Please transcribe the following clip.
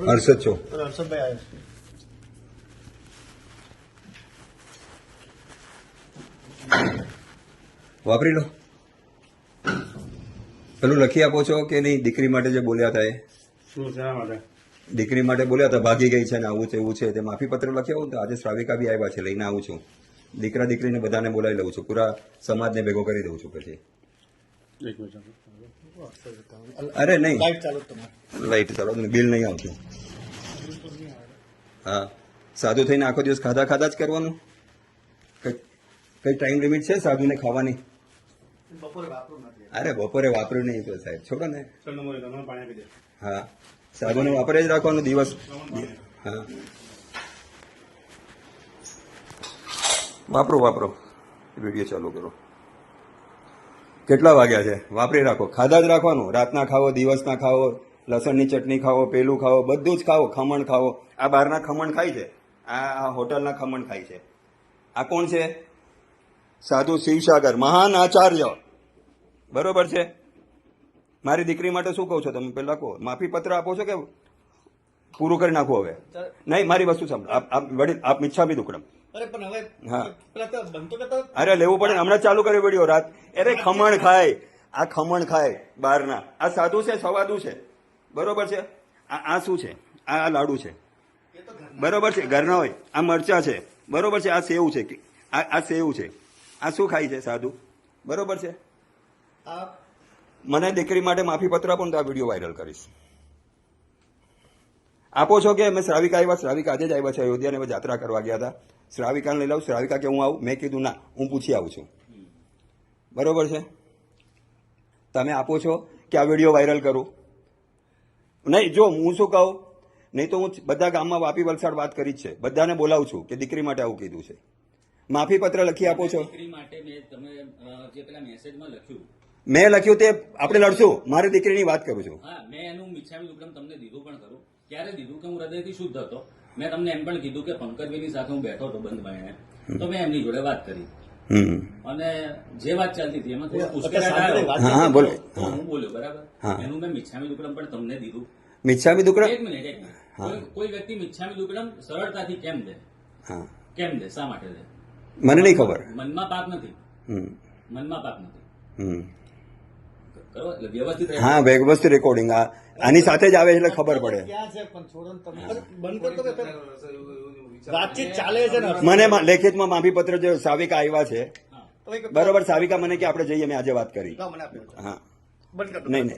હર્ષદ છો? હર્ષદભાઈ આવ્યો વાપરી લો. પેલું લખી આપો છો કે નહીં? દીકરી માટે જે બોલ્યા હતા એ શું શા માટે? દીકરી માટે બોલ્યા હતા, ભાગી ગઈ છે ને આવું છે એવું છે, તે માફી પત્ર લખી આવું. તો આજે શ્રાવિકા બી આવ્યા છે, લઈને આવું છું. દીકરા દીકરીને બધાને બોલાવી લઉં છું, પૂરા સમાજને ભેગો કરી દઉં છું. પછી એક મિનિટ. અરે નહીં, લાઈટ ચાલુ તમારે લાઈટ ચાલો, બિલ નહીં આવતું. હા, સાદું થઈને આખો દિવસ ખાધા ખાધા જ કરવાનું? કઈ ટાઈમ લિમિટ છે સાદુને ખાવાની? બપોરે વાપરું નથી. અરે બપોરે વાપર્યું નહીં તો સાહેબ છોડો ને. સર નંબર તમારે પાણી આપી દે. હા, સાદુને વાપરે જ રાખવાનું દિવસ. હા, વાપરો વિડીયો ચાલુ કરો. કેટલા વાગ્યા છે? વાપરી રાખો. ખાધા જ રાખવાનું. રાતના ખાવો, દિવસના ખાવો, લસણની ચટણી ખાવો, પેલું ખાવો, બધું જ ખાવો. ખમણ ખાવો. આ બહારના ખમણ ખાય છે, આ હોટલના ખમણ ખાય છે. આ કોણ છે? સાધુ શિવસાગર, મહાન આચાર્ય. બરોબર છે. મારી દીકરી માટે શું કહો છો તમે? પેલા કહો, માફી પત્ર આપો છો કે પૂરું કરી નાખો હવે? નહીં, મારી વસ્તુ સાંભળો. વડીલ આપ મિચ્છામી દુક્કડમ. અરે પણ હવે હા, પેલા તો બનતો કે અરે લેવું પડે. હમણાં ચાલુ કર્યો વિડીયો રાત. અરે ખમણ ખાય, આ ખમણ ખાય બહારના. આ સાદું છે, સવાદું છે. બરોબર છે. આ શું છે? આ લાડુ છે. બરોબર છે, ઘરના હોય. આ મરચા છે. બરોબર છે. આ સેવ છે, આ સેવ છે. આ શું ખાય છે? સાદું. બરોબર છે. આ મને દીકરી માટે માફી પત્ર આપો ને તો આ વિડીયો વાયરલ કરીશ. આપો છો કે અમે શ્રાવિકા આવ્યા? શ્રાવિકા આજે જ આવ્યા છે અયોધ્યાને જાત્રા કરવા ગયા હતા. શ્રાવિકાને લઈ લાવું. શ્રાવિકા કે હું આવું? મેં કીધું ના, હું પૂછી આવું છું. બરોબર છે. તમે આપો છો કે આ વિડીયો વાયરલ કરું? નહીં, જો હું શું કહું, નહીં તો હું બધા ગામમાં વાપી વલસાડ વાત કરી જ છે. બધાને બોલાવું છું કે દીકરી માટે આવું કીધું છે. માફી પત્ર લખી આપો છો? દીકરી માટે તમે જે પેલા મેસેજમાં લખ્યું, મેં લખ્યું તે આપણે લડશું. મારી દીકરીની વાત કરું છું. હા, મેં એનું મિચ્છામી દુક્કડમ તમને દીધું પણ ખરું. ક્યારે દીધું કે હું હૃદયથી શુદ્ધ હતો. મેં તમને એમ પણ કીધું કે પંકજભાઈની સાથે હું બેઠો હતો બંધ બાયણે, તો મેં એમની જોડે વાત કરી અને જે વાત ચાલતી હતી એમાં થોડો ઉશ્કેરાટ આવ્યો. હા, બોલો. તો હું બોલ્યો, બરાબર. હા. એનું મેં મિચ્છામી દુક્કડમ પણ તમને દીધું. મિચ્છામી દુક્કડમ? એક મિનિટ. કોઈ વ્યક્તિ મિચ્છામી દુક્કડમ સરળતાથી કેમ દે? હા, કેમ દે? શા માટે દે? મને નહીં ખબર. મનમાં પાપ નથી. હમ. મનમાં પાપ નથી. હમ. કરો એટલે વ્યવસ્થિત રહે. હા, વ્યવસ્થિત રેકોર્ડિંગ આની સાથે જ આવે એટલે ખબર પડે. ક્યાં છે પણ છોડો ને તમે બંધ કરતો કે વાતચીત ચાલે છે ને. મને લેખિતમાં માફી પત્ર જે સાવિકા આવ્યા છે. તમે બરોબર, સાવિકા મને કે આપણે જઈએ. મેં આજે વાત કરી. મને આપ્યો હા, બંધ કરતો નહીં.